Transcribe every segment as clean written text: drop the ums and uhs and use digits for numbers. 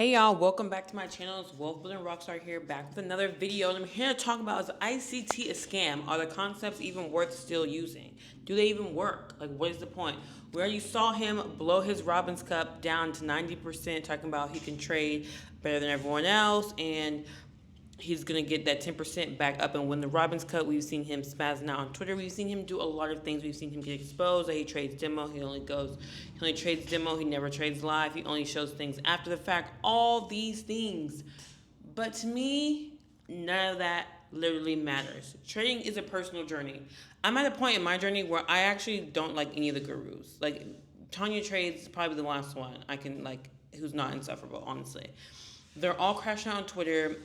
Hey y'all, welcome back to my channel. It's Wolf and Rockstar here, back with another video. And I'm here to talk about, is ICT a scam? Are the concepts even worth still using? Do they even work? Like, what is the point? Where you saw him blow his Robbins Cup down to 90%, talking about he can trade better than everyone else, and he's gonna get that 10% back up and win the Robbins Cup. We've seen him spazzing out on Twitter. We've seen him do a lot of things. We've seen him get exposed that he trades demo. He only trades demo. He never trades live. He only shows things after the fact. All these things, but to me, none of that literally matters. Trading is a personal journey. I'm at a point in my journey where I actually don't like any of the gurus. Like Tanya trades is probably the last one I can like, who's not insufferable. Honestly, they're all crashing out on Twitter.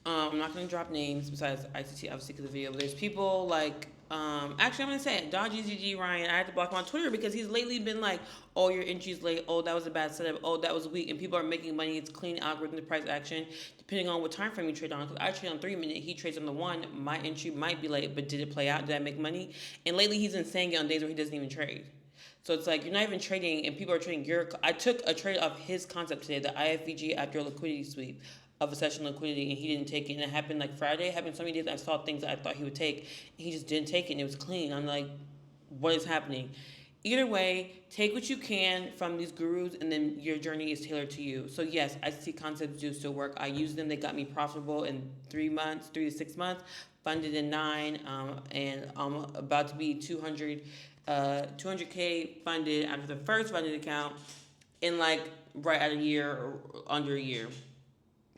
I'm not going to drop names besides ICT, obviously, because of the video. But there's people like, actually, I'm going to say it. Dodgy ZG Ryan. I had to block him on Twitter because he's lately been like, oh, your entry's late. Oh, that was a bad setup. Oh, that was weak. And people are making money. It's clean algorithm to price action, depending on what time frame you trade on. Because I trade on 3 minute. He trades on the 1. My entry might be late, but did it play out? Did I make money? And lately, he's been saying it on days where he doesn't even trade. So it's like you're not even trading, and people are trading your. I took a trade off his concept today, the IFVG after a liquidity sweep of a session liquidity, and he didn't take it. And it happened like Friday. It happened so many days. I saw things that I thought he would take, and he just didn't take it, and it was clean. I'm like, what is happening? Either way, take what you can from these gurus, and then your journey is tailored to you. So yes, I see concepts do still work. I use them. They got me profitable in 3 months, 3 to 6 months. Funded in 9, and I'm about to be 200K funded after the first funded account in like right at a year or under a year.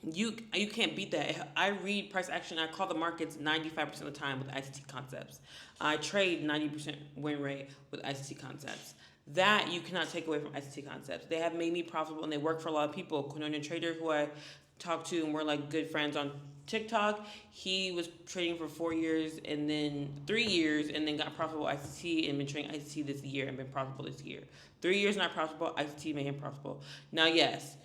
You can't beat that. I read price action. I call the markets 95% of the time with ICT concepts. I trade 90% win rate with ICT concepts. That you cannot take away from ICT concepts. They have made me profitable, and they work for a lot of people. Kononia Trader, who I talked to and we're like good friends on TikTok, he was trading for 4 years and then 3 years and then got profitable ICT and been trading ICT this year and been profitable this year. 3 years not profitable, ICT made him profitable. Now, yes,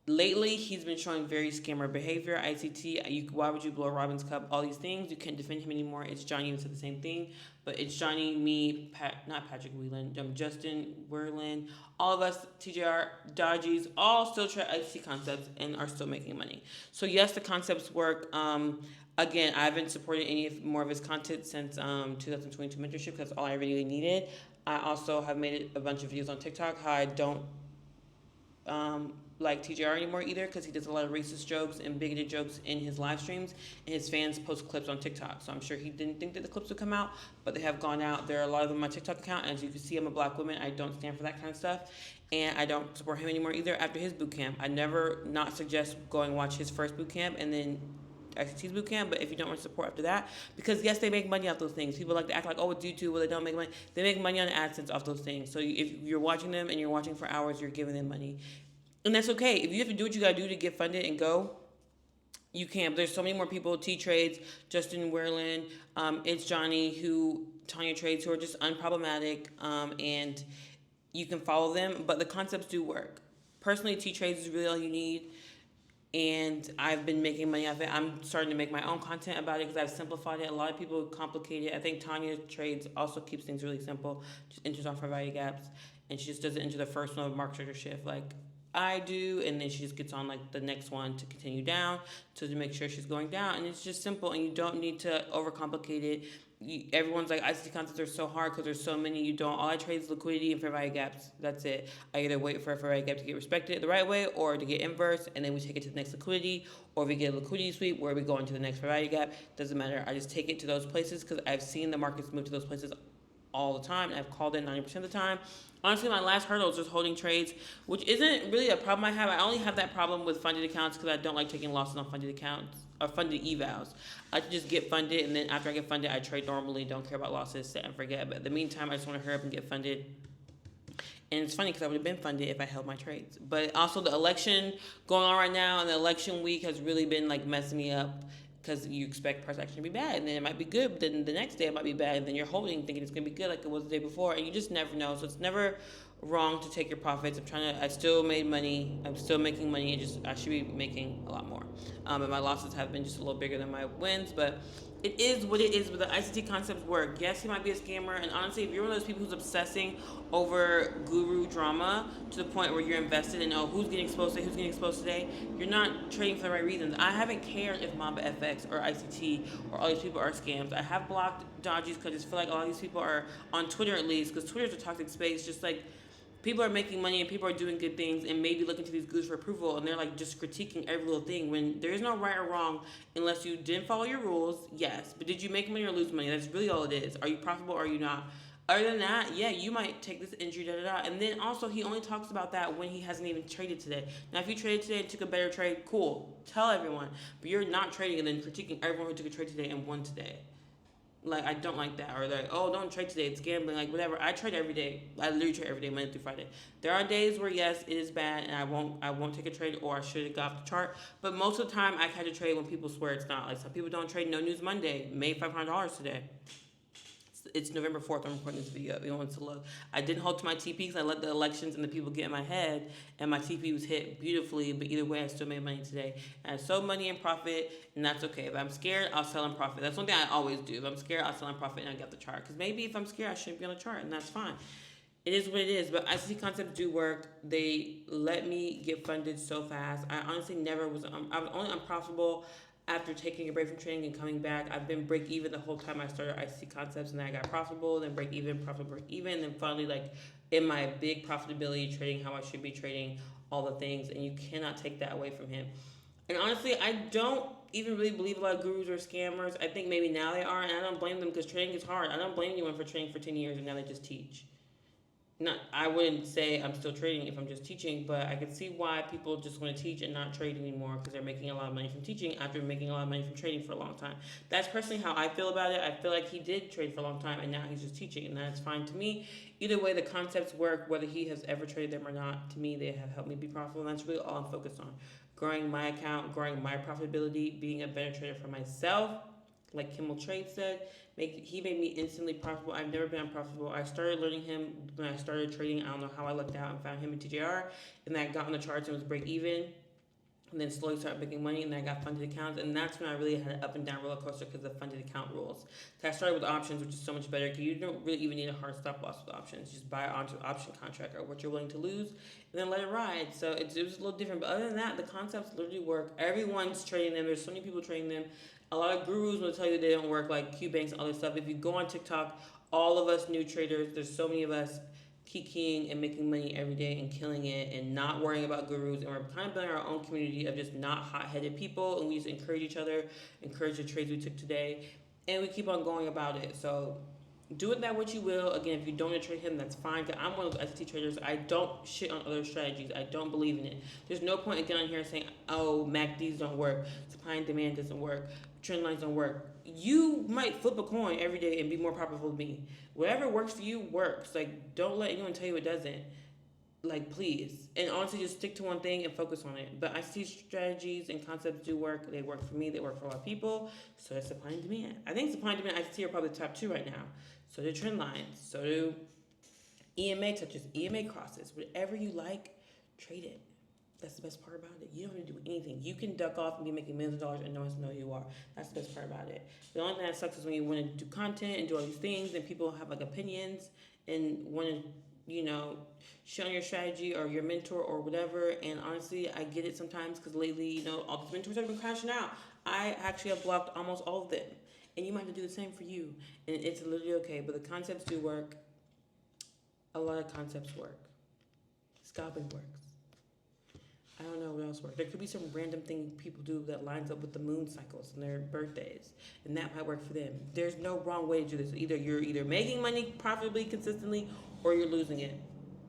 lately he's been showing very scammer behavior. ICT, why would you blow Robbins Cup? All these things, you can't defend him anymore. It's Johnny even said the same thing, but it's Johnny, me, not Patrick Whelan, Justin Werlin, all of us, TJR, Dodgies, all still try ICT concepts and are still making money. So yes, the concepts work. Again, I haven't supported more of his content since 2022 mentorship. That's all I really needed. I also have made a bunch of videos on TikTok how I don't like TJR anymore either, because he does a lot of racist jokes and bigoted jokes in his live streams, and his fans post clips on TikTok. So I'm sure he didn't think that the clips would come out, but they have gone out. There are a lot of them on my TikTok account. As you can see, I'm a black woman. I don't stand for that kind of stuff, and I don't support him anymore either after his boot camp. I never not suggest going watch his first boot camp and then ICT's boot camp, but if you don't want to support after that, because yes, they make money off those things. People like to act like, oh, it's YouTube, well, they don't make money. They make money on AdSense off those things. So if you're watching them and you're watching for hours, you're giving them money. And that's okay. If you have to do what you gotta do to get funded and go, you can. But there's so many more people. T Trades, Justin Werlin, it's Johnny, who Tanya Trades, who are just unproblematic, and you can follow them. But the concepts do work. Personally, T Trades is really all you need, and I've been making money off it. I'm starting to make my own content about it because I've simplified it. A lot of people complicate it. I think Tanya Trades also keeps things really simple. Just enters off her value gaps, and she just doesn't enter the first one of market structure shift like I do, and then she just gets on like the next one to continue down to make sure she's going down, and it's just simple, and you don't need to overcomplicate it. Everyone's like, ICT concepts are so hard because there's so many. You don't. All I trade is liquidity and fair value gaps. That's it. I either wait for a fair value gap to get respected the right way, or to get inverse, and then we take it to the next liquidity, or we get a liquidity sweep where we go into the next fair value gap. Doesn't matter. I just take it to those places because I've seen the markets move to those places all the time, and I've called it 90% of the time. Honestly, my last hurdle is just holding trades, which isn't really a problem I have. I only have that problem with funded accounts because I don't like taking losses on funded accounts or funded evals. I just get funded, and then after I get funded, I trade normally, don't care about losses, set and forget. But in the meantime, I just want to hurry up and get funded. And it's funny because I would have been funded if I held my trades. But also the election going on right now, and the election week has really been like messing me up, because you expect price action to be bad, and then it might be good, but then the next day it might be bad, and then you're holding thinking it's going to be good like it was the day before, and you just never know. So it's never wrong to take your profits. I still made money. I'm still making money. I should be making a lot more. And my losses have been just a little bigger than my wins, but it is what it is. But the ICT concepts work. Yes, he might be a scammer, and honestly, if you're one of those people who's obsessing over guru drama to the point where you're invested in, oh, who's getting exposed today, who's getting exposed today, you're not trading for the right reasons. I haven't cared if Mamba FX or ICT or all these people are scams. I have blocked dodgies because I just feel like a lot of these people are on Twitter, at least, because Twitter's a toxic space, just like people are making money and people are doing good things and maybe looking to these gurus for approval, and they're like just critiquing every little thing when there is no right or wrong unless you didn't follow your rules. Yes, but did you make money or lose money? That's really all it is. Are you profitable or are you not? Other than that, yeah, you might take this injury, da da da. And then also, he only talks about that when he hasn't even traded today. Now, if you traded today and took a better trade, cool, tell everyone. But you're not trading and then critiquing everyone who took a trade today and won today. Like, I don't like that. Or like, oh, don't trade today, it's gambling. Like, whatever. I trade every day. I literally trade every day, Monday through Friday. There are days where, yes, it is bad and I won't take a trade, or I should have got off the chart. But most of the time, I catch a trade when people swear it's not. Like, some people don't trade No News Monday. Made $500 today. It's November 4th. I'm recording this video. If you want to look, I didn't hold to my TP because I let the elections and the people get in my head, and my TP was hit beautifully. But either way, I still made money today. And I sold money in profit, and that's okay. If I'm scared, I'll sell in profit. That's one thing I always do. If I'm scared, I'll sell in profit and I get the chart. Because maybe if I'm scared, I shouldn't be on the chart, and that's fine. It is what it is. But ICT concepts do work. They let me get funded so fast. I honestly never was. I was only unprofitable after taking a break from trading and coming back. I've been break even the whole time I started ICT concepts, and then I got profitable, then break even, profitable, break even, and then finally, like, in my big profitability, trading how I should be trading, all the things, and you cannot take that away from him. And honestly, I don't even really believe a lot of gurus are scammers. I think maybe now they are, and I don't blame them because trading is hard. I don't blame anyone for trading for 10 years and now they just teach. Not, I wouldn't say I'm still trading if I'm just teaching, but I can see why people just want to teach and not trade anymore because they're making a lot of money from teaching after making a lot of money from trading for a long time. That's personally how I feel about it. I feel like he did trade for a long time and now he's just teaching, and that's fine to me. Either way, the concepts work, whether he has ever traded them or not. To me, they have helped me be profitable, and that's really all I'm focused on. Growing my account, growing my profitability, being a better trader for myself. Like Kimmel Trade said, he made me instantly profitable. I've never been unprofitable. I started learning him when I started trading. I don't know how I lucked out and found him in TJR, and then I got on the charts and was break even, and then slowly started making money, and then I got funded accounts, and that's when I really had an up and down roller coaster because of funded account rules. So I started with options, which is so much better because you don't really even need a hard stop loss with options. Just buy an option contract or what you're willing to lose, and then let it ride. So it was a little different, but other than that, the concepts literally work. Everyone's trading them. There's so many people trading them. A lot of gurus will tell you they don't work, like Q-Banks and other stuff. If you go on TikTok, all of us new traders, there's so many of us keying and making money every day and killing it and not worrying about gurus. And we're kind of building our own community of just not hot-headed people. And we just encourage each other, encourage the trades we took today. And we keep on going about it. So do it that what you will. Again, if you don't want to trade him, that's fine. Cause I'm one of those ICT traders. I don't shit on other strategies. I don't believe in it. There's no point in getting on here saying, oh, MACDs don't work. Supply and demand doesn't work. Trend lines don't work. You might flip a coin every day and be more profitable than me. Whatever works for you works. Like, don't let anyone tell you it doesn't. Like, please. And honestly, just stick to one thing and focus on it. But I see strategies and concepts do work. They work for me. They work for a lot of people. So that's supply and demand. I think supply and demand, ICT are probably the top two right now. So do trend lines. So do EMA touches, EMA crosses. Whatever you like, trade it. That's the best part about it. You don't have to do anything. You can duck off and be making millions of dollars and no one knows who you are. That's the best part about it. The only thing that sucks is when you want to do content and do all these things and people have like opinions and want to, you know, shit on your strategy or your mentor or whatever. And honestly, I get it sometimes because lately, you know, all these mentors have been crashing out. I actually have blocked almost all of them. And you might have to do the same for you. And it's literally okay. But the concepts do work. A lot of concepts work. Scalping works. I don't know what else works. There could be some random thing people do that lines up with the moon cycles and their birthdays, and that might work for them. There's no wrong way to do this. You're making money profitably, consistently, or you're losing it.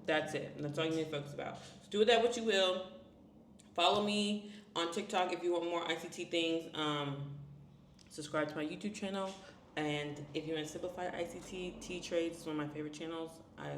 That's it, and that's all you need to focus about. So do with that what you will. Follow me on TikTok if you want more ICT things. Subscribe to my YouTube channel, and if you want to simplify ICT, T-Trades is one of my favorite channels. I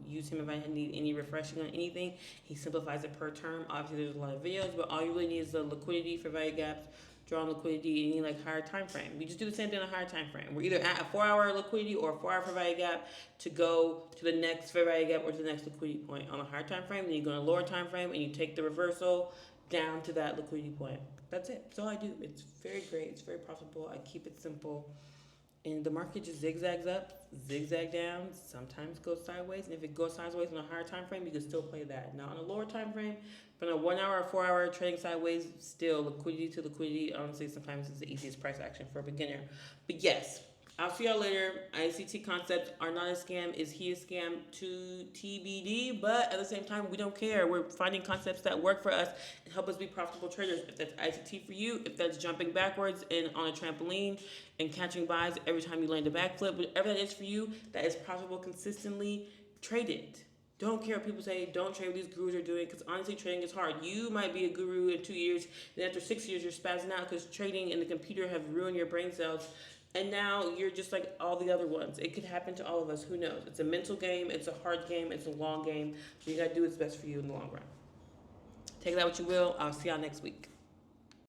use him if I need any refreshing on anything. He simplifies it per term. Obviously, there's a lot of videos, but all you really need is the liquidity for value gaps, drawing liquidity in any like higher time frame. We just do the same thing in a higher time frame. We're either at a 4-hour liquidity or a 4-hour fair value gap to go to the next fair value gap or to the next liquidity point on a higher time frame. Then you go in a lower time frame and you take the reversal down to that liquidity point. That's it. That's all I do. It's very great. It's very profitable. I keep it simple. And the market just zigzags up, zigzag down, sometimes goes sideways. And if it goes sideways on a higher time frame, you can still play that. Now on a lower time frame, but on a 1 hour or 4 hour trading sideways, still liquidity to liquidity, honestly, sometimes it's the easiest price action for a beginner. But yes, I'll see y'all later. ICT concepts are not a scam. Is he a scam? To TBD. But at the same time, we don't care. We're finding concepts that work for us and help us be profitable traders. If that's ICT for you, if that's jumping backwards and on a trampoline and catching buys every time you land a backflip, whatever that is for you, that is profitable consistently, trade it. Don't care what people say. Don't trade what these gurus are doing, because honestly, trading is hard. You might be a guru in 2 years, and after 6 years, you're spazzing out because trading and the computer have ruined your brain cells. And now you're just like all the other ones. It could happen to all of us. Who knows? It's a mental game. It's a hard game. It's a long game. You got to do what's best for you in the long run. Take that what you will. I'll see y'all next week.